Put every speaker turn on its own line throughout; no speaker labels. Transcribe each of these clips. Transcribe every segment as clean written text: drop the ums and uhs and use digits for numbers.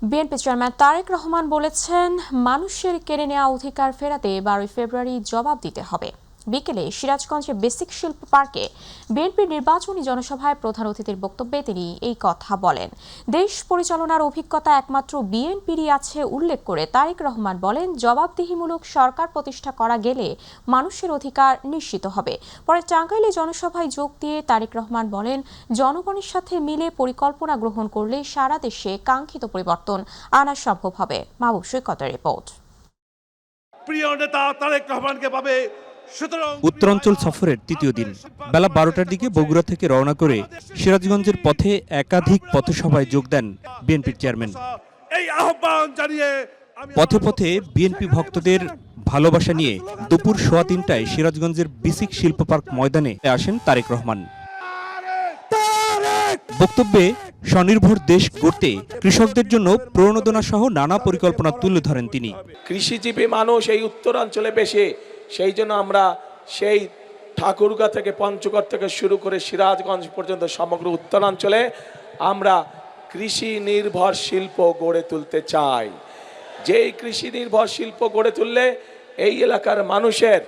BNP chairman Tarique Rahman বলেছেন, মানুষের কেড়ে নেওয়া অধিকার ফেরাতে 12 ফেব্রুয়ারি জবাব দিতে হবে। বিকেলে সিরাজগঞ্জে বেসিক শিল্প পার্কে বিএনপির নির্বাচনী জনসভায় প্রধান অতিথির বক্তব্যে তিনি এই কথা বলেন। দেশ পরিচালনার অভিজ্ঞতা একমাত্র বিএনপিরই আছে উল্লেখ করে তারেক রহমান বলেন, জবাবদিহিমূলক সরকার প্রতিষ্ঠা করা গেলে মানুষের অধিকার নিশ্চিত হবে। পরে টাঙ্গাইলে জনসভায় যোগ দিয়ে তারেক রহমান বলেন, জনগণের সাথে মিলে পরিকল্পনা গ্রহণ করলে সারা দেশে কাঙ্ক্ষিত পরিবর্তন আনা সম্ভব হবে। মাহবুব সৈকতের রিপোর্ট।
প্রিয় নেতা তারেক রহমানকে পাবে।
উত্তরাঞ্চল সফরের তৃতীয় দিন বেলা 12টার দিকে বগুড়া থেকে রওনা করে সিরাজগঞ্জের পথে একাধিক পথসভায় যোগ দেন বিএনপির চেয়ারম্যান।
এই আহ্বান জানিয়ে
পথে পথে বিএনপি ভক্তদের ভালোবাসা নিয়ে দুপুর 3:15টায় সিরাজগঞ্জের বেসিক শিল্প পার্ক ময়দানে আসেন তারেক রহমান। বক্তব্যে স্বনির্ভর দেশ গড়তে কৃষকদের জন্য প্রণোদনা সহ নানা পরিকল্পনা তুলে ধরেন তিনি।
কৃষিজীবী মানুষ এই উত্তরাঞ্চলে বেশি, সেই জন্য আমরা সেই ঠাকুরগাঁ থেকে পঞ্চগড় থেকে শুরু করে সিরাজগঞ্জ পর্যন্ত সমগ্র উত্তরাঞ্চলে আমরা কৃষি নির্ভর শিল্প গড়ে তুলতে চাই। যেই কৃষি নির্ভর শিল্প গড়ে তুললে এই এলাকার মানুষের,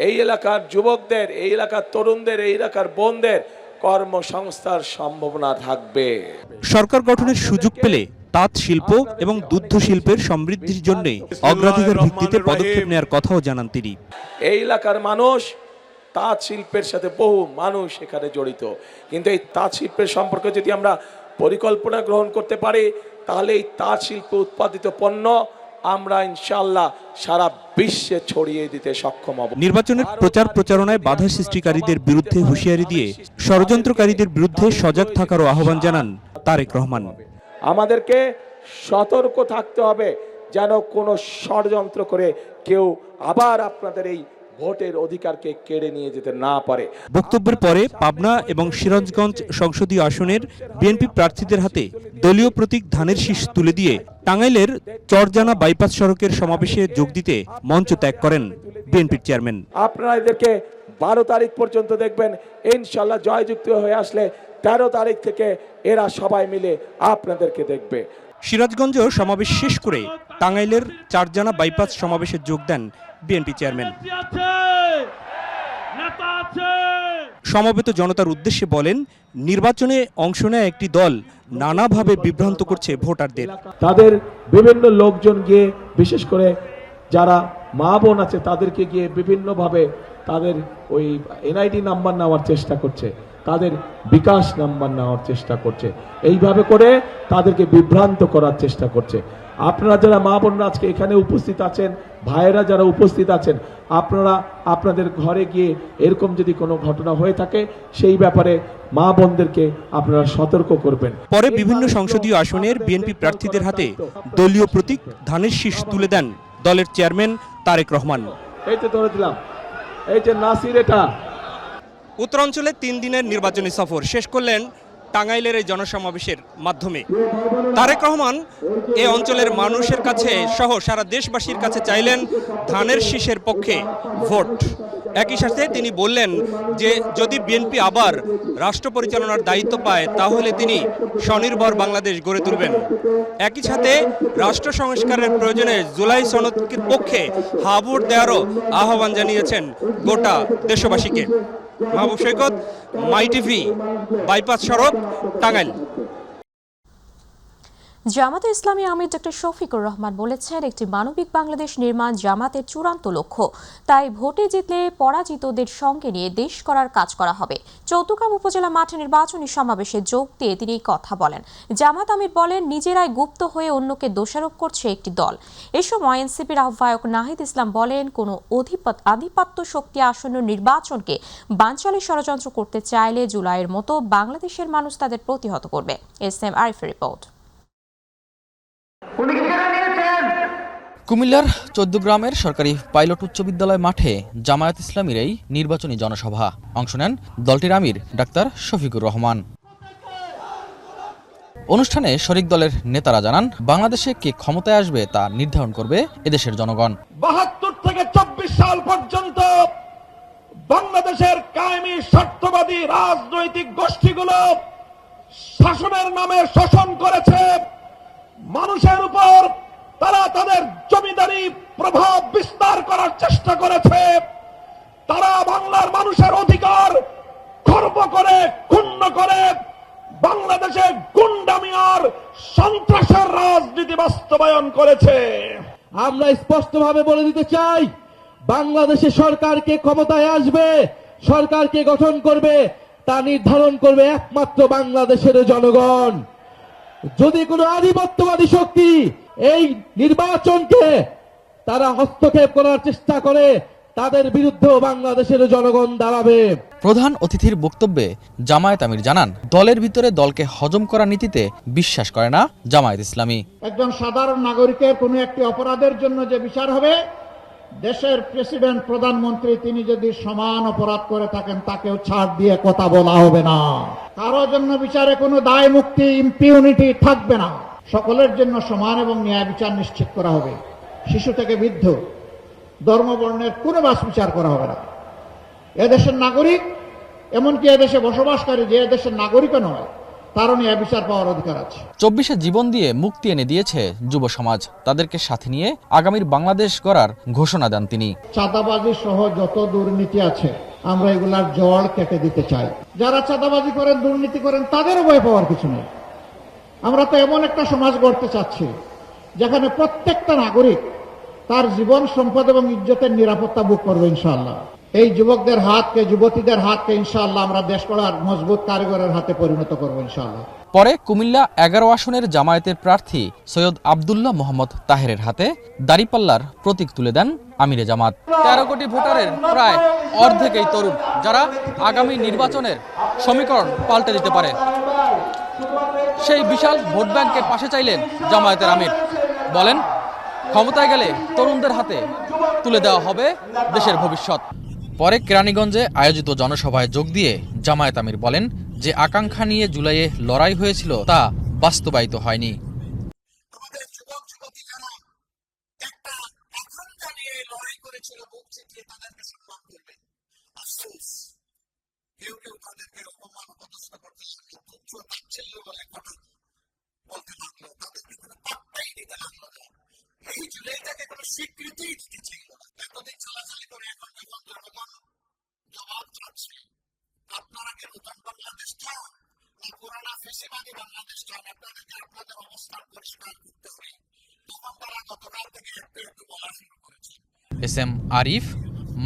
এই এলাকার যুবকদের, এই এলাকার তরুণদের, এই এলাকার বোনদের কর্মসংস্থার সম্ভাবনা থাকবে।
সরকার গঠনের সুযোগ পেলে তাঁত শিল্প এবং দুগ্ধ শিল্পের সমৃদ্ধির জন্য অগ্রাধিকার ভিত্তিতে পদক্ষেপ নেওয়ার কথাও জানান তিনি।
এই এলাকার মানুষ তাঁত শিল্পের সাথে বহু মানুষ এখানে জড়িত, কিন্তু এই তাঁত শিল্পের সম্পর্কে যদি আমরা পরিকল্পনা গ্রহণ করতে পারি, তাহলে এই তাঁত শিল্প উৎপাদিত পণ্য আমরা ইনশাআল্লাহ সারা বিশ্বে ছড়িয়ে দিতে সক্ষম হব।
নির্বাচনের প্রচার প্রচারণায় বাধা সৃষ্টিকারীদের বিরুদ্ধে হুঁশিয়ারি দিয়ে ষড়যন্ত্রকারীদের বিরুদ্ধে সজাগ থাকারও আহ্বান জানান তারেক রহমান।
আমাদেরকে সতর্ক থাকতে হবে যেন কোনো ষড়যন্ত্র করে কেউ আবার আপনাদের এই ভোটের অধিকারকে কেড়ে নিয়ে যেতে না পারে।
বক্তব্যের পরে পাবনা এবং সিরাজগঞ্জ সংসদীয় আসনের বিএনপি প্রার্থীদের হাতে দলীয় প্রতীক ধানের শীষ তুলে দিয়ে টাঙ্গাইলের চরজানা বাইপাস সড়কের সমাবেশে যোগ দিতে মঞ্চ ত্যাগ করেন বিএনপির চেয়ারম্যান।
আপনারা এদেরকে 12 তারিখ পর্যন্ত দেখবেন, ইনশাআল্লাহ জয়যুক্ত হয়ে আসলে 13 তারিখ থেকে এরা সবাই মিলে আপনাদেরকে দেখবে।
সিরাজগঞ্জ সমাবেশ শেষ করে টাঙ্গাইলের চারজানা বাইপাস সমাবেশে যোগ দেন বিএনপি চেয়ারম্যান। সমবেত জনতার উদ্দেশ্যে বলেন, নির্বাচনে অংশ নেয় একটি দল নানাভাবে বিভ্রান্ত করছে ভোটারদের।
তাদের বিভিন্ন লোকজন গিয়ে, বিশেষ করে যারা মা বোন আছে তাদেরকে গিয়ে বিভিন্নভাবে তাদের ওই এনআইডি নাম্বার নেওয়ার চেষ্টা করছে, তাদের বিকাশ নাম্বার নেওয়ার চেষ্টা করছে, এইভাবে করে তাদেরকে বিভ্রান্ত করার চেষ্টা করছে। আপনারা যারা মা বোনরা আজকে এখানে উপস্থিত আছেন, ভাইয়েরা যারা উপস্থিত আছেন, আপনারা আপনাদের ঘরে গিয়ে এরকম যদি কোনো ঘটনা হয়ে থাকে সেই ব্যাপারে মা বোনদেরকে আপনারা সতর্ক করবেন।
পরে বিভিন্ন সংসদীয় আসনের বিএনপি প্রার্থীদের হাতে দলীয় প্রতীক ধানের শীষ তুলে দেন দলের চেয়ারম্যান তারেক রহমান।
এই তো ধরে দিলাম, এই যে নাসির, এটা
উত্তরাঞ্চলে 3 দিনের নির্বাচনী সফর শেষ করলেন টাঙ্গাইলের এই জনসমাবেশের মাধ্যমে। তারেক রহমান এই অঞ্চলের মানুষের কাছে সহ সারা দেশবাসীর কাছে চাইলেন ধানের শীষের পক্ষে ভোট। একই সাথে তিনি বললেন যে যদি বিএনপি আবার রাষ্ট্র পরিচালনার দায়িত্ব পায় তাহলে তিনি স্বনির্ভর বাংলাদেশ গড়ে তুলবেন। একই সাথে রাষ্ট্র সংস্কারের প্রয়োজনে জুলাই সনদের পক্ষে হা ভোট দেওয়ারও আহ্বান জানিয়েছেন গোটা দেশবাসীকে। মাহবুব সৈকত, মাই টিভি, বাইপাস সড়ক, টাঙ্গাইল।
জামাতে ইসলামী আমির ডক্টর শফিকুর রহমান বলেছেন, একটি মানবিক বাংলাদেশ নির্মাণ জামাতের চূড়ান্ত লক্ষ্য। তাই ভোটে জিতলে পরাজিতদের সঙ্গে নিয়ে দেশ করার কাজ করা হবে। চৌদ্দগ্রাম উপজেলা মাঠে নির্বাচনী সমাবেশে যোগ দিয়ে তিনি এই কথা বলেন। জামাত আমির বলেন, নিজেরাই গুপ্ত হয়ে অন্যকে দোষারোপ করছে একটি দল। এ সময় এনসিপির আহ্বায়ক নাহিদ ইসলাম বলেন, কোনো আধিপত্য শক্তি আসন্ন নির্বাচনকে বানচালে ষড়যন্ত্র করতে চাইলে জুলাইয়ের মতো বাংলাদেশের মানুষ তাদের প্রতিহত করবে। এসএম আরিফের রিপোর্ট।
কুমিল্লার চৌদ্দগ্রামের সরকারি পাইলট উচ্চ বিদ্যালয় মাঠে জামায়াত ইসলামীর এই নির্বাচনী জনসভা অংশ নেন দলটির আমির ডাক্তার শফিকুর রহমান। অনুষ্ঠানে শরিক দলের নেতারা জানান, বাংলাদেশে কে ক্ষমতায় আসবে তা নির্ধারণ করবে এদেশের জনগণ।
72 থেকে 24 সাল পর্যন্ত বাংলাদেশের কায়েমি স্বার্থবাদী রাজনৈতিক গোষ্ঠীগুলো শাসনের নামে শোষণ করেছে, মানুষের উপর তারা তাদের জমিদারি প্রভাব বিস্তার করার চেষ্টা করেছে। তারা বাংলার মানুষের অধিকার খর্ব করে, ক্ষুণ্ণ করে বাংলাদেশে গুন্ডামি আর সন্ত্রাসের রাজনীতি বাস্তবায়ন করেছে।
আমরা স্পষ্টভাবে বলে দিতে চাই, বাংলাদেশে সরকারকে ক্ষমতায় আসবে, সরকারকে গঠন করবে, তা নির্ধারণ করবে একমাত্র বাংলাদেশের জনগণ। যদি কোনো আধিপত্যবাদী শক্তি এই নির্বাচনকে তারা হস্তক্ষেপ করার চেষ্টা করে, তাদের বিরুদ্ধেও বাংলাদেশের জনগণ দাঁড়াবে।
প্রধান অতিথির বক্তব্যে জামায়াত আমির জানান, দলের ভিতরে দলকে হজম করা নীতিতে বিশ্বাস করে না জামায়াত ইসলামী।
একজন সাধারণ নাগরিকের কোনো একটি অপরাধের জন্য যে বিচার হবে, দেশের প্রেসিডেন্ট প্রধানমন্ত্রী তিনি যদি সমান অপরাধ করে থাকেন তাকেও ছাড় দিয়ে কথা বলা হবে না। কারোর জন্য বিচারে কোনো দায় মুক্তি, ইম্পিউনিটি থাকবে না। সকলের জন্য সমান এবং ন্যায় বিচার নিশ্চিত করা হবে। শিশু থেকে বৃদ্ধ, ধর্মবর্ণের কোনো বাস বিচার করা হবে না। এদেশের নাগরিক, এমনকি এদেশে বসবাসকারী যে এদেশের নাগরিকও নয়, তারও ন্যায় বিচার পাওয়ার অধিকার আছে।
24 জীবন দিয়ে মুক্তি এনে দিয়েছে যুব সমাজ, তাদেরকে সাথে নিয়ে আগামীর বাংলাদেশ গড়ার ঘোষণা দেন তিনি।
চাঁদাবাজি সহ যত দুর্নীতি আছে আমরা এগুলার জড় কেটে দিতে চাই। যারা চাঁদাবাজি করেন, দুর্নীতি করেন, তাদেরও ভয় পাওয়ার কিছু নেই। আমরা তো এমন একটা সমাজ গড়তে চাচ্ছি যেখানে প্রত্যেকটা নাগরিক তার জীবন, সম্পদ এবং ইজ্জতের নিরাপত্তা ভোগ করবে ইনশাআল্লাহ। এই যুবকদের হাতকে, যুবতীদের হাতকে ইনশাআল্লাহ আমরা দেশ গড়ার মজবুত কারিগরের হাতে পরিণত করবো ইনশাআল্লাহ।
পরে কুমিল্লা 11 আসনের জামায়াতের প্রার্থী সৈয়দ আব্দুল্লাহ মোহাম্মদ তাহেরের হাতে দাঁড়িপাল্লার প্রতীক তুলে দেন আমিরে জামাত। 13 কোটি ভোটারের প্রায় অর্ধেকই তরুণ, যারা আগামী নির্বাচনের সমীকরণ পাল্টে দিতে পারে। সেই বিশাল ভোট ব্যাংকের পাশে চাইলেন জামায়াতের আমির, বলেন ক্ষমতায় গেলে তরুণদের হাতে তুলে দেওয়া হবে দেশের ভবিষ্যৎ। পরে কেরানীগঞ্জে আয়োজিত জনসভায় যোগ দিয়ে জামায়াত আমির বলেন, যে আকাঙ্ক্ষা নিয়ে জুলাইয়ে লড়াই হয়েছিল তা বাস্তবায়িত হয়নি।
আমাদের যুবক যুবতী যারা একটা আকাঙ্ক্ষা নিয়ে লড়াই করেছিল, বুক চিতিয়ে তাদেরকে সম্মান করবে। আফসোস, কেউ কেউ তাদেরকে অপমান অপদস্থ করতে লাগলো, তুচ্ছ তাচ্ছিল্য বলে কথা বলতে লাগলো, তাদেরকে কোনো পাত্তাই দিতে লাগলো না। এই জুলাইটাকে কোনো স্বীকৃতি দিতে চাইল না। এতদিন চালাচালি করে এখন যখন জনগণ জবাব চাচ্ছে, আপনারা কি নতুন বাংলাদেশ চান না পুরানা ফেসিবাদী বাংলাদেশ চান? আপনাদেরকে আপনাদের অবস্থান পরিষ্কার করতে হবে। তখন তারা গতকাল থেকে একটু একটু বলা শুরু করেছে।
SM আরিফ,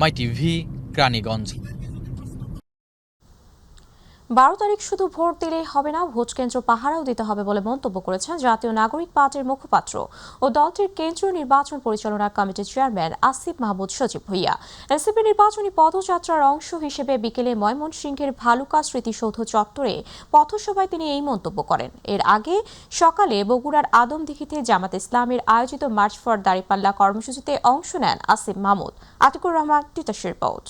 মাই টিভি, কেরানীগঞ্জ।
12 তারিখ শুধু ভোট দিলেই হবে না, ভোট কেন্দ্র পাহারাও দিতে হবে বলে মন্তব্য করেছেন জাতীয় নাগরিক পার্টির মুখপাত্র ও দলটির কেন্দ্রীয় নির্বাচন পরিচালনা কমিটির চেয়ারম্যান আসিফ মাহমুদ সজীব ভুইয়া। এনসিপি নির্বাচনী পদযাত্রার অংশ হিসেবে বিকেলে ময়মনসিংহের ভালুকা স্মৃতিসৌধ চত্বরে পথসভায় তিনি এই মন্তব্য করেন। এর আগে সকালে বগুড়ার আদমদিঘিতে জামাত ইসলামের আয়োজিত মার্চ ফর দাঁড়িপাল্লা কর্মসূচিতে অংশ নেন আসিফ মাহমুদ। আতিকুর রহমান, তিতাস রিপোর্ট।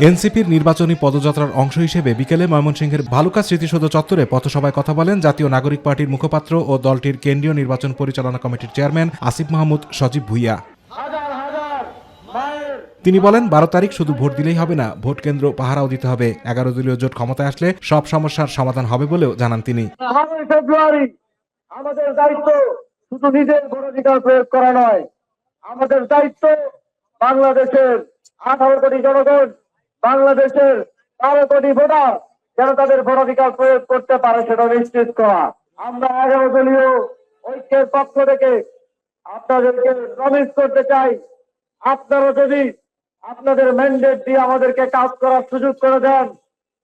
এনসিপির নির্বাচনী পদযাত্রার অংশ হিসেবে বিকেলে ময়মনসিংহের ভালুকা স্মৃতিসৌধ চত্বরে পথসভায় কথা বলেন জাতীয় নাগরিক পার্টির মুখপাত্র ও দলটির কেন্দ্রীয় নির্বাচন পরিচালনা কমিটির চেয়ারম্যান আসিফ মাহমুদ সজীব ভুইয়া। তিনি বলেন, 12 তারিখ শুধু ভোট দিলেই হবে না, ভোট কেন্দ্র পাহারাও দিতে হবে। 11 দলীয় জোট ক্ষমতায় আসলে সব সমস্যার সমাধান হবে বলেও জানান তিনি।
ফেব্রুয়ারি আমাদের দায়িত্ব শুধু নিজের ভোটাধিকার প্রয়োগ করা নয়, আমাদের দায়িত্ব বাংলাদেশের 18 কোটি জনগণ, বাংলাদেশের 12 কোটি ভোটার যেন তাদের ভোটাধিকার প্রয়োগ করতে পারে সেটা নিশ্চিত করা। আমরা 11 দলীয় ঐক্যের পক্ষ থেকে আপনাদেরকে প্রমিস করতে চাই, আপনারা যদি আপনাদের ম্যান্ডেট দিয়ে আমাদেরকে কাজ করার সুযোগ করে দেন,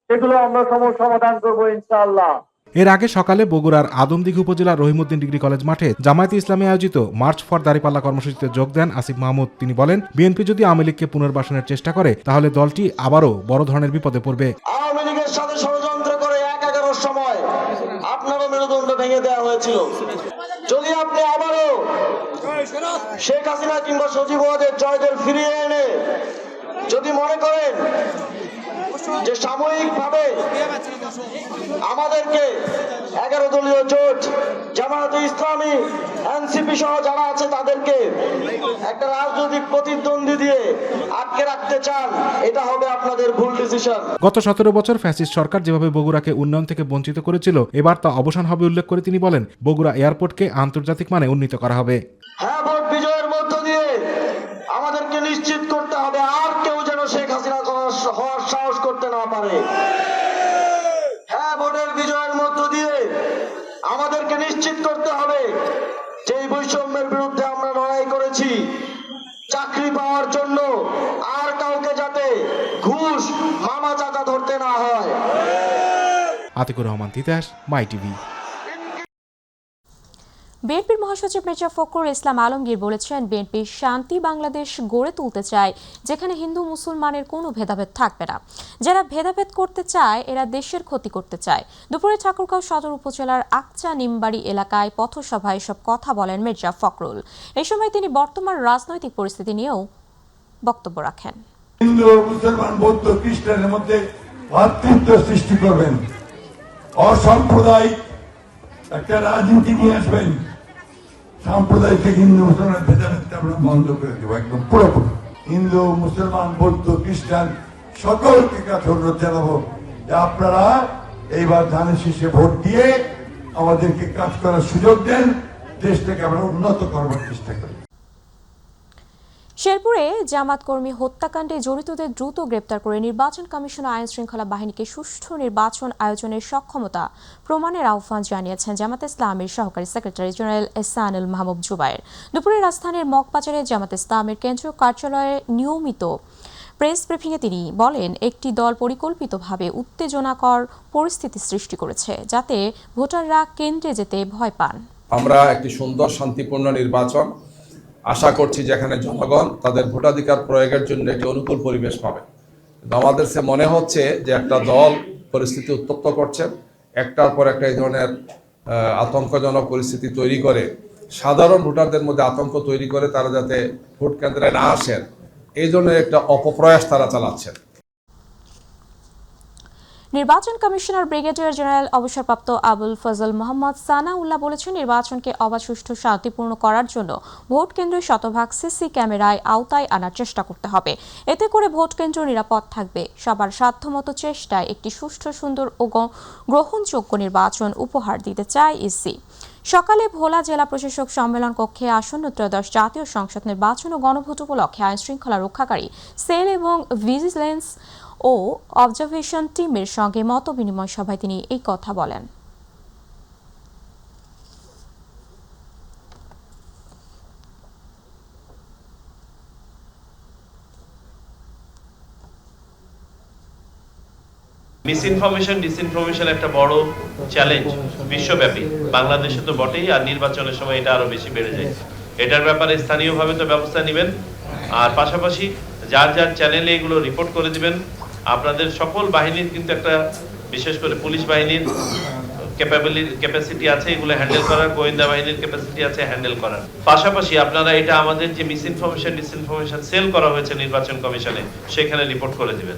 সেগুলো আমরা সমাধান করবো ইনশাআল্লাহ।
এর আগে সকালে বগুড়ার আদমদিঘি উপজেলার রহিমউদ্দিন ডিগ্রি কলেজ মাঠে জামায়াতে ইসলামী আয়োজিত মার্চ ফর দাঁড়িপাল্লা কর্মসূচিতে যোগ দেন আসিফ মাহমুদ। তিনি বলেন, বিএনপি যদি আওয়ামী লীগকে পুনর্বাসনের চেষ্টা করে তাহলে দলটি আবারও বড় ধরনের বিপদে পড়বে।
আওয়ামী লীগের সাথে ষড়যন্ত্র করে 11-11 সময় আপনারও মেরুদণ্ড ভেঙে দেওয়া হয়েছিল। যদি আপনি আবারও শেখ হাসিনা কিংবা সজীব ওয়াজেদ জয়দের ফিরিয়ে এনে যদি মনে করেন যে সাময়িকভাবে আমাদেরকে 11 দলীয় জোট, জামায়াতে ইসলামী, এনসিপি সহ যারা আছে তাদেরকে একটা রাজনৈতিক প্রতিদ্বন্দ্বী দিয়ে আটকে রাখতে চান, এটা হবে আপনাদের ভুল ডিসিশন।
গত 17 বছর ফ্যাসিস্ট সরকার যেভাবে বগুড়াকে উন্নয়ন থেকে বঞ্চিত করেছিল, এবার তা অবসান হবে উল্লেখ করে তিনি বলেন, বগুড়া এয়ারপোর্টকে আন্তর্জাতিক মানে উন্নীত করা হবে।
হ্যাঁ, ভোট বিজয়ের মধ্য দিয়ে আমাদেরকে নিশ্চিত করতে হবে আর কেউ যেন শেখ হাসিনা হওয়ার সাহস করতে না পারে। হ্যাঁ, ভোটের বিজয়ের মধ্য দিয়ে আমাদেরকে নিশ্চিত করতে হবে যে এই বৈষম্যের বিরুদ্ধে আমরা লড়াই করেছি, চাকরি পাওয়ার জন্য আর কাউকে যাতে ঘুষ মামা চাচা ধরতে না হয়।
আতিকুর রহমান তিতাস, মাই টিভি।
বিএনপির মহাসচিব মির্জা ফখরুল ইসলাম আলমগীর বলেছেন, বিএনপি শান্তি বাংলাদেশ গড়ে তুলতে চায়, যেখানে হিন্দু মুসলমানের কোনো ভেদাভেদ থাকবে না। যারা ভেদাভেদ করতে চায় এরা দেশের ক্ষতি করতে চায়। দুপুরে ঠাকুরগাঁও সদর উপজেলার আকচা নিমবাড়ি এলাকায় পথসভায় এসব কথা বলেন মির্জা ফখরুল। এই সময় তিনি বর্তমান রাজনৈতিক পরিস্থিতি নিয়েও বক্তব্য রাখেন।
হিন্দু মুসলমান বৌদ্ধ খ্রিস্টানের মধ্যে ভ্রাতৃত্ব সৃষ্টি করবেন, অসাম্প্রদায়িক একটা রাজনীতি নিয়ে আসবেন, সাম্প্রদায়িক হিন্দু মুসলমানের ভেদাভেদটা আমরা বন্ধ করে দেবো একদম পুরোপুরি। হিন্দু মুসলমান বৌদ্ধ খ্রিস্টান সকলকে কাছে অনুরোধ জানাবো যে আপনারা এইবার ধানের শীষে ভোট দিয়ে আমাদেরকে কাজ করার সুযোগ দেন, দেশটাকে আমরা উন্নত করবার চেষ্টা করি।
শেরপুরে জামাত কর্মী হত্যাকাণ্ডে জড়িতদের দ্রুত গ্রেপ্তার করে নির্বাচন কমিশন আইন শৃঙ্খলা বাহিনীকে সুষ্ঠু নির্বাচন আয়োজনের সক্ষমতা প্রমাণের আহ্বান জানিয়েছেন জামাত ইসলামের সহকারী সেক্রেটারি জেনারেল এহসানুল মাহমুদ জুবায়ের। দুপুরে রাজধানীর মগবাজারে জামাত ইসলামের কেন্দ্রীয় কার্যালয়ে নিয়মিত প্রেস ব্রিফিংয়ে তিনি বলেন, একটি দল পরিকল্পিতভাবে উত্তেজনাকর পরিস্থিতি সৃষ্টি করেছে যাতে ভোটাররা কেন্দ্রে যেতে ভয় পান।
আমরা একটি সুন্দর শান্তিপূর্ণ নির্বাচন আশা করছি, যেখানে জনগণ তাদের ভোটাধিকার প্রয়োগের জন্য একটি অনুকূল পরিবেশ পাবে। আমাদের সে মনে হচ্ছে যে একটা দল পরিস্থিতি উত্তপ্ত করছে, একটার পর একটা এই ধরনের আতঙ্কজনক পরিস্থিতি তৈরি করে সাধারণ ভোটারদের মধ্যে আতঙ্ক তৈরি করে তারা যাতে ভোট কেন্দ্রে না আসেন, এই জন্য একটা অপপ্রয়াস তারা চালাচ্ছেন।
নির্বাচন কমিশনার ব্রিগেডিয়ার জেনারেল অবসরপ্রাপ্ত আবুল ফজল মোহাম্মদ সানাউল্লাহ বলেছেন, নির্বাচনকে অবাধ, সুষ্ঠু, শান্তিপূর্ণ করার জন্য ভোট কেন্দ্রে শতভাগ সিসি ক্যামেরায় আওতায় আনার চেষ্টা করতে হবে। এতে করে ভোট কেন্দ্র নিরাপদ থাকবে। সবার সাধ্যমতো চেষ্টায় একটি সুষ্ঠু, সুন্দর ও গ্রহণযোগ্য নির্বাচন উপহার দিতে চায় ইসি। সকালে ভোলা জেলা প্রশাসক সম্মেলন কক্ষে আসন্ন ত্রয়োদশ জাতীয় সংসদ নির্বাচন ও গণভোট উপলক্ষে আইন শৃঙ্খলা রক্ষাকারী সেল এবং ভিজিলেন্স ও অবজারভেশন টিমের সঙ্গে মত বিনিময় সভায় তিনি এই কথা বলেন।
মিসইনফরমেশন, ডিসইনফরমেশন একটা বড় চ্যালেঞ্জ বিশ্বব্যাপী, বাংলাদেশে তো বটেই, আর নির্বাচনের সময় এটা আরো বেশি বেড়ে যায়। এটার ব্যাপারে স্থানীয়ভাবে তো ব্যবস্থা নেবেন, আর পাশাপাশি যার যার চ্যানেলে এগুলো রিপোর্ট করে দিবেন। আপনাদের সকল বাহিনীর কিন্তু একটা, বিশেষ করে পুলিশ বাহিনীর ক্যাপাসিটি আছে এগুলো হ্যান্ডেল করার, গোয়েন্দা বাহিনীর ক্যাপাসিটি আছে হ্যান্ডেল করার। পাশাপাশি আপনারা এটা আমাদের যে মিসইনফরমেশন, ডিসইনফরমেশন সেল করা হয়েছে নির্বাচন কমিশনে, সেখানে রিপোর্ট করে দিবেন।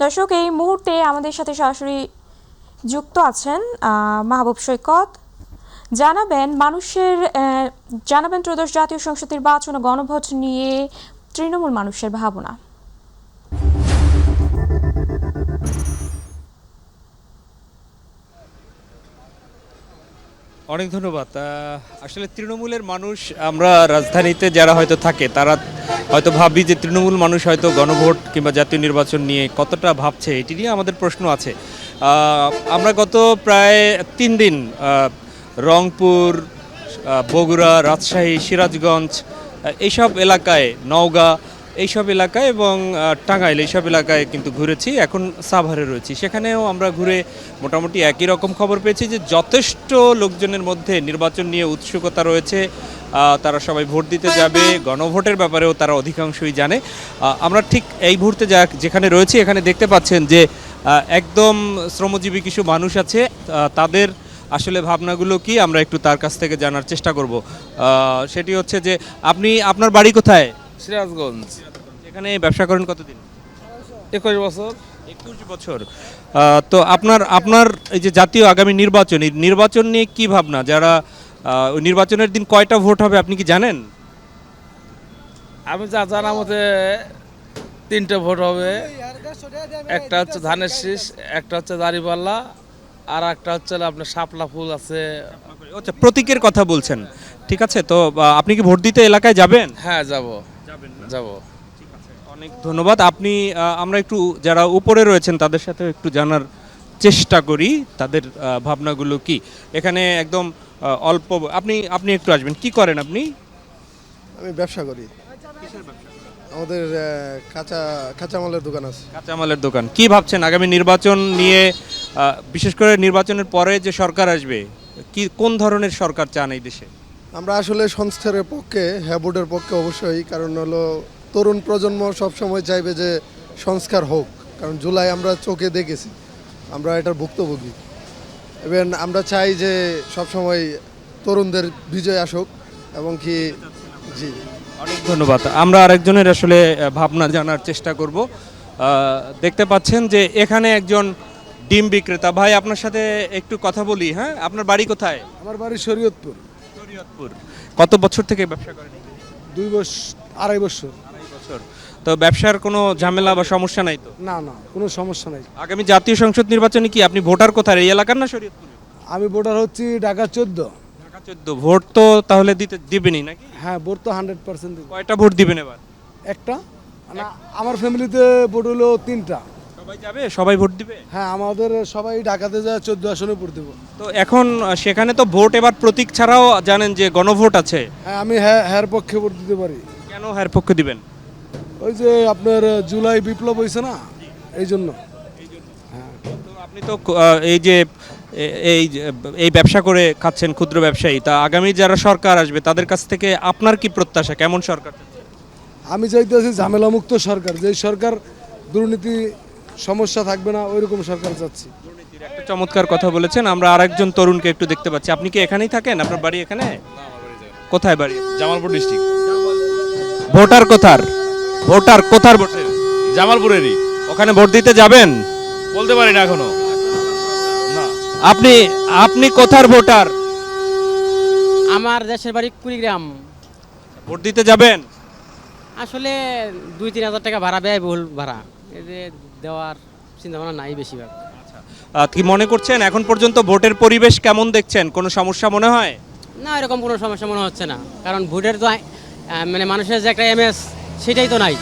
দর্শক, এই মুহূর্তে আমাদের সাথে সরাসরি যুক্ত আছেন মাহবুব সৈকত। জানাবেন ত্রয়োদশ জাতীয় সংসদ নির্বাচন ও গণভোট নিয়ে তৃণমূল মানুষের ভাবনা।
অনেক ধন্যবাদ। আসলে তৃণমূলের মানুষ, আমরা রাজধানীতে যারা হয়তো থাকে তারা হয়তো ভাবি যে তৃণমূল মানুষ হয়তো গণভোট কিংবা জাতীয় নির্বাচন নিয়ে কতটা ভাবছে, এটি নিয়ে আমাদের প্রশ্ন আছে। আমরা গত প্রায় 3 দিন রংপুর, বগুড়া, রাজশাহী, সিরাজগঞ্জ এইসব এলাকায়, নওগাঁ এইসব এলাকায় এবং টাঙ্গাইল এইসব এলাকায় কিন্তু ঘুরেছি। এখন সাভারে রয়েছি, সেখানেও আমরা ঘুরে মোটামুটি একই রকম খবর পেয়েছি যে যথেষ্ট লোকজনের মধ্যে নির্বাচন নিয়ে উৎসুকতা রয়েছে। তারা সবাই ভোট দিতে যাবে, গণভোটের ব্যাপারেও তারা অধিকাংশই জানে। আমরা ঠিক এই মুহূর্তে যেখানে রয়েছি এখানে দেখতে পাচ্ছেন যে একদম শ্রমজীবী কিছু মানুষ আছে, তাদের আসলে ভাবনাগুলো কি আমরা একটু তার কাছ থেকে জানার চেষ্টা করব। সেটি হচ্ছে যে আপনার বাড়ি কোথায়?
সিরাজগঞ্জ।
এখানে ব্যবসা করেন কতদিন?
21 বছর।
21 বছর। তো আপনার এই যে জাতীয় আগামী নির্বাচন নিয়ে কি ভাবনা? যারা ওই নির্বাচনের দিন কয়টা ভোট হবে আপনি কি জানেন?
আমি যা জানা মতে 3টে ভোট হবে, একটা হচ্ছে ধানের শীষ, একটা হচ্ছে দাঁড়িপাল্লা, আর একটা হচ্ছে আপনার শাপলা ফুল আছে।
আচ্ছা, প্রতীকের কথা বলছেন, ঠিক আছে। তো আপনি কি ভোট দিতে এলাকায় যাবেন?
হ্যাঁ যাব।
অনেক ধন্যবাদ। আমরা একটু যারা উপরে রয়েছেন তাদের সাথে একটু জানার চেষ্টা করি তাদের ভাবনাগুলো কি। এখানে একদম অল্প, আপনি একটু আসবেন। কি করেন আপনি?
আমি ব্যবসা করি। আমাদের কাঁচামালের দোকান আছে।
কাঁচামালের দোকান। কি ভাবছেন আগামী নির্বাচন নিয়ে, বিশেষ করে নির্বাচনের পরে যে সরকার আসবে, কোন ধরনের সরকার চান এই দেশে?
আমরা আসলে সংস্কারের পক্ষে, হ্যাঁ ভোটের পক্ষে অবশ্যই। কারণ হলো তরুণ প্রজন্ম সবসময় চাইবে যে সংস্কার হোক, কারণ জুলাই আমরা চোখে দেখেছি, আমরা এটার ভুক্তভোগী। এবং আমরা চাই যে সবসময় তরুণদের বিজয় আসুক এবং কি। জি,
অনেক ধন্যবাদ। আমরা আরেকজনের আসলে ভাবনা জানার চেষ্টা করব। দেখতে পাচ্ছেন যে এখানে একজন ডিম বিক্রেতা ভাই, আপনার সাথে একটু কথা বলি। হ্যাঁ, আপনার বাড়ি কোথায়?
আমার বাড়ি শরীয়তপুর।
কত বছর থেকে ব্যবসা করেন?
2.5 বছর।
তো ব্যবসার কোনো ঝামেলা বা সমস্যা নাই তো?
না, কোনো সমস্যা নাই।
আগামী জাতীয় সংসদ নির্বাচনে কি আপনি ভোটার কোথায়, এই এলাকার না শরীয়তপুর?
আমি ভোটার হচ্ছি ঢাকা 14।
ঢাকা 14। ভোট তো তাহলে দিবেনই নাকি?
হ্যাঁ, ভোট তো 100% দিব।
কয়টা ভোট দিবেন এবার?
একটা। আমার ফ্যামিলিতে ভোট হলো 3টা।
সবাই যাবে, সবাই ভোট দিবে?
হ্যাঁ, আমাদের সবাই ঢাকাতে যায় 14 আসনে ভোট দেব।
তো এখন সেখানে তো ভোট এবার প্রতীক ছাড়াও জানেন যে গণভোট আছে।
হ্যাঁ, আমি হ্যার পক্ষে ভোট দিতে পারি।
কেন হ্যার পক্ষে দিবেন?
ওই যে আপনার জুলাই বিপ্লব হয়েছে না, এই জন্য।
হ্যাঁ, তো আপনি তো এই ব্যবসা করে খাচ্ছেন, ক্ষুদ্র ব্যবসায়ী। তা আগামী যারা সরকার আসবে তাদের কাছ থেকে আপনার কি প্রত্যাশা, কেমন সরকার?
আমি চাইতেছি ঝামেলামুক্ত সরকার, যে সরকার দুর্নীতি সমস্যা থাকবে না, ওইরকম সরকার চাচ্ছি।
একটা চমৎকার কথা বলেছেন। আমরা আরেকজন তরুণকে একটু দেখতে পাচ্ছি। আপনি কি এখানেই থাকেন? আপনার বাড়ি এখানে? কোথায় বাড়ি?
জামালপুর ডিস্ট্রিক্ট।
ভোটার কোথার?
জামালপুরেরই।
ওখানে ভোট দিতে যাবেন?
বলতে পারি না এখনো।
আপনি কোথার ভোটার?
আমার দেশের বাড়ি কুড়িগ্রাম।
ভোট দিতে যাবেন?
আসলে 2-3 হাজার টাকা ভাড়া, ব্যয়বহুল ভাড়া, এদের দেওয়ার চিন্তা ভাবনা নাই বেশিরভাগ।
কি মনে করছেন এখন পর্যন্ত ভোটের পরিবেশ কেমন দেখছেন? কোনো সমস্যা মনে হয়
না? এরকম কোনো সমস্যা মনে হচ্ছে না, কারণ ভোটের তো মানে মানুষের যে একটা এমএস, সেটাই তো নাই।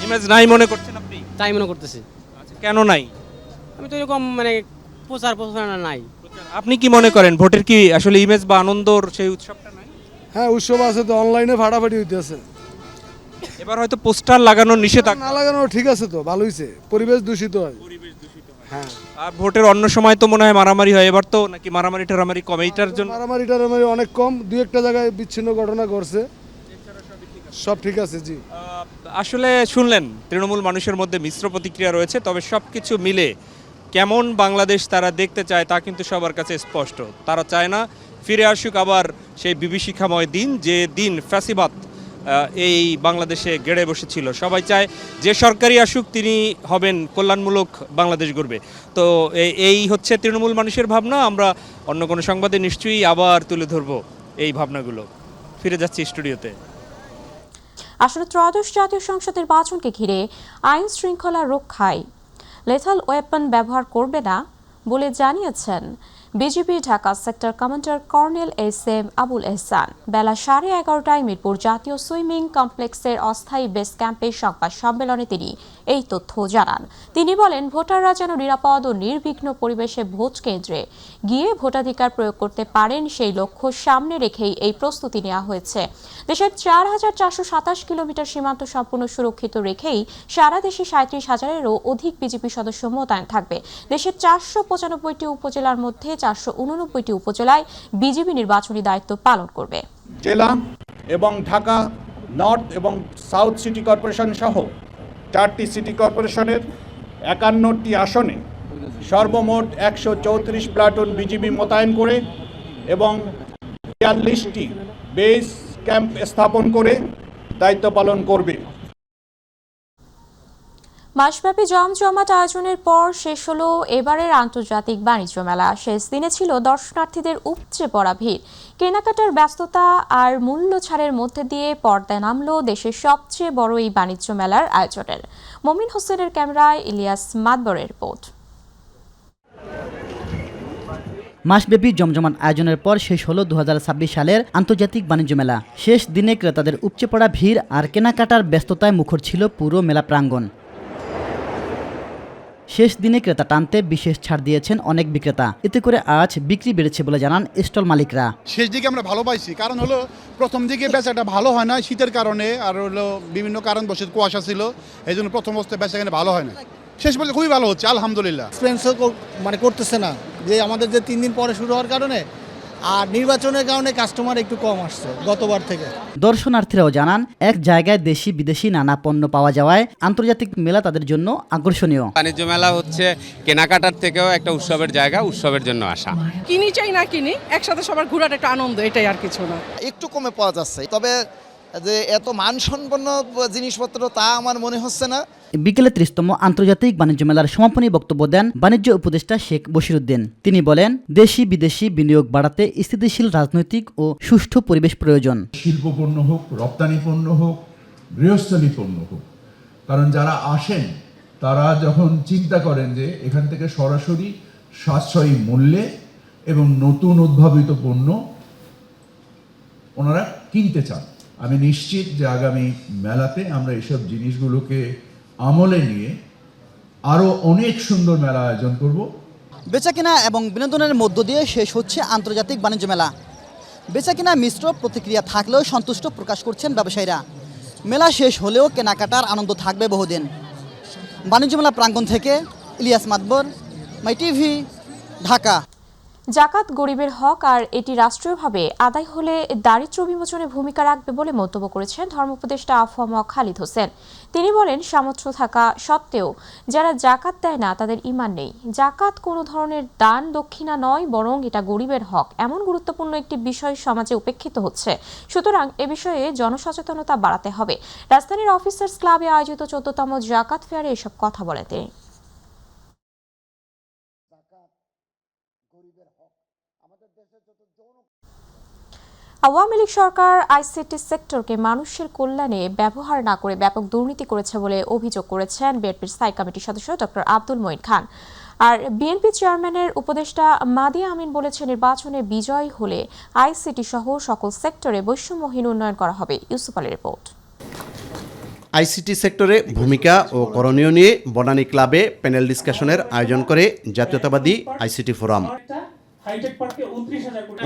ইমেজ নাই মনে করছেন আপনি?
তাই মনে করতেছি।
আচ্ছা, কেন নাই?
আমি তো এরকম মানে প্রচারণা নাই।
আপনি কি মনে করেন ভোটের কি আসলে ইমেজ বা আনন্দর সেই উৎসবটা নাই?
হ্যাঁ, উৎসব আছে তো, অনলাইনে ফাটাফাটি হইতেছে।
এবার হয়তো পোস্টার লাগানোর নিষেধাজ্ঞা
না লাগানো ঠিক আছে তো, ভালো হইছে। পরিবেশ দূষিত হয়। হ্যাঁ,
আর ভোটের অন্য সময় তো মনে হয় মারামারি হয়, এবার তো নাকি মারামারি টারামারি কম? এইটার জন্য
মারামারি অনেক কম, 2-1টা জায়গায় বিচ্ছিন্ন ঘটনা ঘটছে, সব ঠিক আছে। জি,
আসলে শুনলেন তৃণমূল মানুষের মধ্যে মিশ্র প্রতিক্রিয়া রয়েছে, তবে সব কিছু মিলে কেমন বাংলাদেশ তারা দেখতে চায় তা কিন্তু সবার কাছে স্পষ্ট। তারা চায় না ফিরে আসুক আবার সেই বিভীষিকাময় দিন, যে দিন ফ্যাসিবাদ এই বাংলাদেশে গেড়ে বসেছিল। সবাই চায় যে সরকারি আসুক তিনি হবেন কল্যাণমূলক বাংলাদেশ গড়বে। তো এই হচ্ছে তৃণমূল মানুষের ভাবনা। আমরা অন্য কোনো সংবাদে নিশ্চয়ই আবার তুলে ধরবো এই ভাবনাগুলো। ফিরে যাচ্ছি স্টুডিওতে।
আসলে ত্রয়োদশ জাতীয় সংসদ নির্বাচনকে ঘিরে আইন শৃঙ্খলা রক্ষায় লেথাল ওয়েপন ব্যবহার করবে না বলে জানিয়েছেন BGB Dhaka sector commander colonel S M. Abul Ehsan. বেলা 11:30টায় মিরপুর জাতীয় সুইমিং কমপ্লেক্সের অস্থায়ী বেস ক্যাম্পে সংবাদ সম্মেলনে তিনি এই তথ্য জানান। তিনি বলেন, ভোটাররা যেন নিরাপদ ও নির্বিঘ্ন পরিবেশে ভোট কেন্দ্রে গিয়ে ভোটাধিকার প্রয়োগ করতে পারেন, সেই লক্ষ্য সামনে রেখেই এই প্রস্তুতি নেওয়া হয়েছে। দেশের 4,427 কিলোমিটার সীমান্ত সম্পূর্ণ সুরক্ষিত রেখেই সারা দেশে 37,000-এরও অধিক বিজিবি সদস্য মোতায়েন থাকবে। দেশের 495টি উপজেলার মধ্যে 489টি উপজেলায় বিজিবি নির্বাচনী দায়িত্ব পালন করবে।
জেলা এবং ঢাকা নর্থ এবং সাউথ সিটি কর্পোরেশন সহ 4টি সিটি কর্পোরেশনের 51টি আসনে সর্বমোট 134 প্লাটুন বিজিবি মোতায়েন করে এবং 42টি বেস ক্যাম্প স্থাপন করে দায়িত্ব পালন করবে।
মাসব্যাপী জমজমাট আয়োজনের পর শেষ হলো এবারের আন্তর্জাতিক বাণিজ্য মেলা। শেষ দিনে ছিল দর্শনার্থীদের উপচে পড়া ভিড়। কেনাকাটার ব্যস্ততা আর মূল্য ছাড়ের মধ্যে দিয়ে পর্দায় নামলো দেশের সবচেয়ে বড় এই বাণিজ্য মেলার আয়োজনের। মমিন হোসেনের ক্যামেরায় ইলিয়াস মাদবরের রিপোর্ট।
মাসব্যাপী জমজমাট আয়োজনের পর শেষ হলো 2026 সালের আন্তর্জাতিক বাণিজ্য মেলা। শেষ দিনে ক্রেতাদের উপচে পড়া ভিড় আর কেনাকাটার ব্যস্ততায় মুখর ছিল পুরো মেলা প্রাঙ্গণ। শেষ দিনে ক্রেতা টানতে বিশেষ ছাড় দিয়েছেন অনেক বিক্রেতা। এতে করে আজ বিক্রি বেড়েছে বলে জানান স্টল মালিকরা।
শেষ দিকে আমরা ভালো পাইছি, কারণ হলো প্রথম দিকে বেচাটা ভালো হয় না শীতের কারণে, আর হলো বিভিন্ন কারণ বসে কুয়াশা ছিল, এই জন্য প্রথম অবস্থায় বেচা এখানে ভালো হয় না। শেষ পর্যন্ত খুবই ভালো হচ্ছে আলহামদুলিল্লাহ।
এক্সপেন্সও মানে করতেছে না, যে আমাদের যে 3 দিন পরে শুরু হওয়ার কারণে আর নির্বাচনের কারণে কাস্টমার একটু কম আসছে গতবার থেকে।
দর্শনার্থীরাও জানান এক জায়গায় দেশি বিদেশি নানা পণ্য পাওয়া যাওয়ায় আন্তর্জাতিক মেলা তাদের জন্য আকর্ষণীয়।
বাণিজ্য মেলা হচ্ছে কেনাকাটার থেকেও একটা উৎসবের জায়গা, উৎসবের জন্য আসা।
কিনি চাই না কিনি, একসাথে সবার ঘোরার একটা আনন্দ, এটাই আর কিছু না।
একটু কমে পাওয়া যাচ্ছে, তবে যে এত মানসম্পন্ন জিনিসপত্র তা আমার মনে হচ্ছে না।
বিকেলে 30তম আন্তর্জাতিক বাণিজ্য মেলার সমাপনী বক্তব্য দেন বাণিজ্য উপদেষ্টা শেখ বশিরউদ্দিন। তিনি বলেন, দেশি বিদেশি বিনিয়োগ বাড়াতে স্থিতিশীল রাজনৈতিক ও সুষ্ঠু পরিবেশ প্রয়োজন।
শিল্প পণ্য হোক, রপ্তানি পণ্য হোক, গৃহস্থলী পণ্য হোক, কারণ যারা আসেন তারা যখন চিন্তা করেন যে এখান থেকে সরাসরি সাশ্রয়ী মূল্যে এবং নতুন উদ্ভাবিত পণ্য ওনারা কিনতে চান, আমি নিশ্চিত যে আগামী মেলাতে আমরা এসব জিনিসগুলোকে আমলে নিয়ে আরও অনেক সুন্দর মেলা আয়োজন করব।
বেচাকেনা এবং বিনোদনের মধ্য দিয়ে শেষ হচ্ছে আন্তর্জাতিক বাণিজ্য মেলা। বেচাকেনা মিশ্র প্রতিক্রিয়া থাকলেও সন্তুষ্ট প্রকাশ করছেন ব্যবসায়ীরা। মেলা শেষ হলেও কেনাকাটার আনন্দ থাকবে বহুদিন। বাণিজ্য মেলা প্রাঙ্গণ থেকে ইলিয়াস মাদবর, মাই টিভি, ঢাকা।
জাকাত গরিবের হক, আর এটি রাষ্ট্রীয়ভাবে আদায় হলে দারিদ্র্য বিমোচনে ভূমিকা রাখবে বলে মন্তব্য করেছেন ধর্ম উপদেষ্টা আফম খালিদ হোসেন। তিনি বলেন, সামর্থ্য থাকা সত্ত্বেও যারা জাকাত দেয় না তাদের ঈমান নেই। জাকাত কোনো ধরনের দান দক্ষিণা নয়, বরং এটা গরিবের হক। এমন গুরুত্বপূর্ণ একটি বিষয় সমাজে উপেক্ষিত হচ্ছে, সুতরাং এ বিষয়ে জনসচেতনতা বাড়াতে হবে। রাজধানীর অফিসার্স ক্লাবে আয়োজিত 14তম জাকাত ফেয়ারে এসব কথা বলেন তিনি। আওয়ামী লীগ সরকার আইসিটি সেক্টরকে মানুষের কল্যাণে ব্যবহার না করে ব্যাপক দুর্নীতি করেছে বলে অভিযোগ করেছেন বিএনপির স্থায়ী কমিটির সদস্য ডক্টর আব্দুল মঈন খান। আর বিএনপি চেয়ারম্যানের উপদেষ্টা মাদিয়া আমিন বলেছেন, নির্বাচনে বিজয় হলে আইসিটি সহ সকল সেক্টরে বৈষম্যহীন উন্নয়ন করা হবে। ইউসুফ আলীর রিপোর্ট।
আইসিটি সেক্টরে ভূমিকা ও করণীয় নিয়ে বনানী ক্লাবে প্যানেল ডিসকাশনের আয়োজন করে জাতীয়তাবাদী আইসিটি ফোরাম।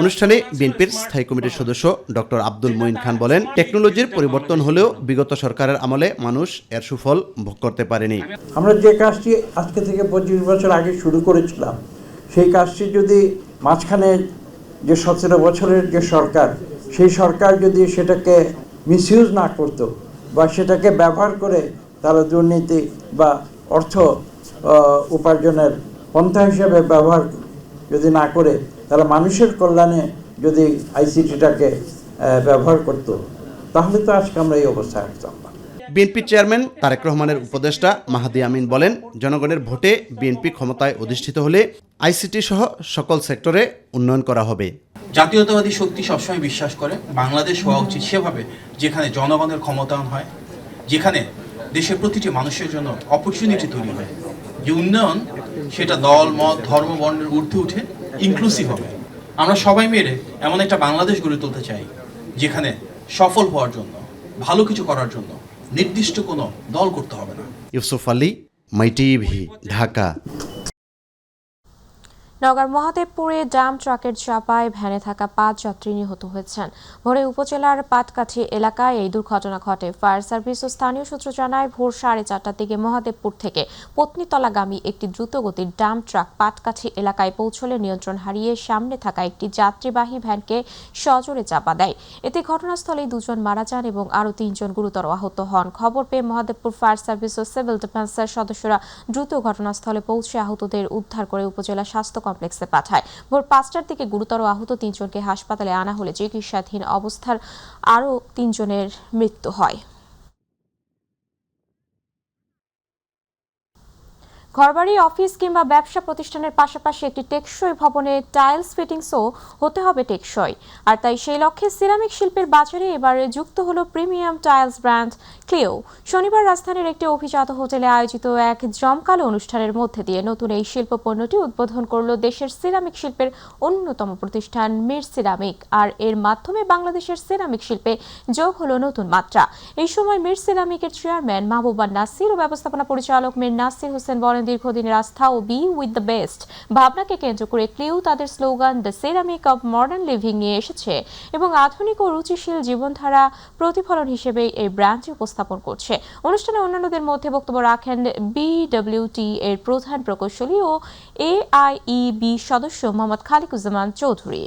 অনুষ্ঠানে বিএনপির স্থায়ী কমিটির সদস্য ডক্টর আব্দুল মঈন খান বলেন, টেকনোলজির পরিবর্তন হলেও বিগত সরকারের আমলে মানুষ এর সুফল ভোগ করতে পারেনি।
আমরা যে কাজটি আজকে থেকে 25 বছর আগে শুরু করেছিলাম, সেই কাজটি যদি মাঝখানে যে 17 বছরের যে সরকার, সেই সরকার যদি সেটাকে মিসইউজ না করত বা সেটাকে ব্যবহার করে তারা দুর্নীতি বা অর্থ উপার্জনের পন্থা হিসেবে ব্যবহার যদি না করে তারা মানুষের কল্যাণে যদি আইসিটিটাকে ব্যবহার করত, তাহলে তো আজকে আমরা এই অবস্থায় আসতাম না।
বিএনপি চেয়ারম্যান তারেক রহমানের উপদেষ্টা মাহাদি আমিন বলেন, জনগণের ভোটে বিএনপি ক্ষমতায় অধিষ্ঠিত হলে আইসিটি সহ সকল সেক্টরে উন্নয়ন করা হবে।
জাতীয়তাবাদী শক্তি সবসময় বিশ্বাস করে বাংলাদেশ হওয়া উচিত সেভাবে যেখানে জনগণের ক্ষমতায়ন হয়, যেখানে দেশের প্রতিটি মানুষের জন্য অপরচুনিটি তৈরি হয়, যে উন্নয়ন সেটা দল মত ধর্ম বর্ণের ঊর্ধ্বে উঠে ইনক্লুসিভ হবে। আমরা সবাই মিলে এমন একটা বাংলাদেশ গড়ে তুলতে চাই যেখানে সফল হওয়ার জন্য, ভালো কিছু করার জন্য নির্দিষ্ট কোনো দল করতে হবে না।
ইউসুফ আলী, মাই টিভি, ঢাকা।
নওগাঁর মহাদেবপুরে ডাম্প ট্রাকের চাপায় ভ্যানে থাকা 5 যাত্রী নিহত হয়েছেন। ভোরে উপজেলার পাটকাঠি এলাকায় এই দুর্ঘটনা ঘটে। ফায়ার সার্ভিস ও স্থানীয় সূত্র জানায়, ভোর 4:30টার দিকে মহাদেবপুর থেকে পত্নীতলাগামী একটি দ্রুতগতির ডাম্প ট্রাক পাটকাঠি এলাকায় পৌঁছলে নিয়ন্ত্রণ হারিয়ে সামনে থাকা একটি যাত্রীবাহী ভ্যানকে সজোরে চাপা দেয়। এতে ঘটনাস্থলেই 2 জন মারা যান এবং আরও 3 জন গুরুতর আহত হন। খবর পেয়ে মহাদেবপুর ফায়ার সার্ভিস ও সিভিল ডিফেন্সের সদস্যরা দ্রুত ঘটনাস্থলে পৌঁছে আহতদের উদ্ধার করে উপজেলা স্বাস্থ্য কমপ্লেক্সে পাঠায়। ভোর 5টার দিকে গুরুতর আহত 3 জনকে হাসপাতালে আনা হলে চিকিৎসাধীন অবস্থার আরও 3 জনের মৃত্যু হয়। ঘরবাড়ি, অফিস কিংবা ব্যবসা প্রতিষ্ঠানের পাশাপাশি একটি টেকসই ভবনে টাইলস ফিটিংসও হতে হবে টেকসই। আর তাই সেই লক্ষ্যে সিরামিক শিল্পের বাজারে এবারে যুক্ত হলো প্রিমিয়াম টাইলস ব্র্যান্ড ক্লিও। শনিবার রাজধানীর একটি অভিজাত হোটেলে আয়োজিত এক জমকালো অনুষ্ঠানের মধ্যে দিয়ে নতুন এই শিল্প পণ্যটি উদ্বোধন করল দেশের সিরামিক শিল্পের অন্যতম প্রতিষ্ঠান মির সিরামিক। আর এর মাধ্যমে বাংলাদেশের সিরামিক শিল্পে যোগ হলো নতুন মাত্রা। এই সময় মির সিরামিকের চেয়ারম্যান মাহবুবা নাসির ও ব্যবস্থাপনা পরিচালক মীর নাসির হোসেন বলেন, দীর্ঘদিনের আস্থা ও বি উইথ দ্য বেস্ট ভাবনাকে কেন্দ্র করে ক্লিও তাদের slogan the ceramic of modern living নিয়ে এসেছে এবং আধুনিক ও রুচিশীল জীবনধারা প্রতিফলন হিসেবে এই ব্র্যান্ডটি উপস্থাপন করছে। অনুষ্ঠানে অন্যান্যদের মধ্যে বক্তব্য রাখেন বিডব্লিউটি এর প্রধান প্রকৌশলী ও AIEB সদস্য মোহাম্মদ খালিকুজ্জামান চৌধুরী।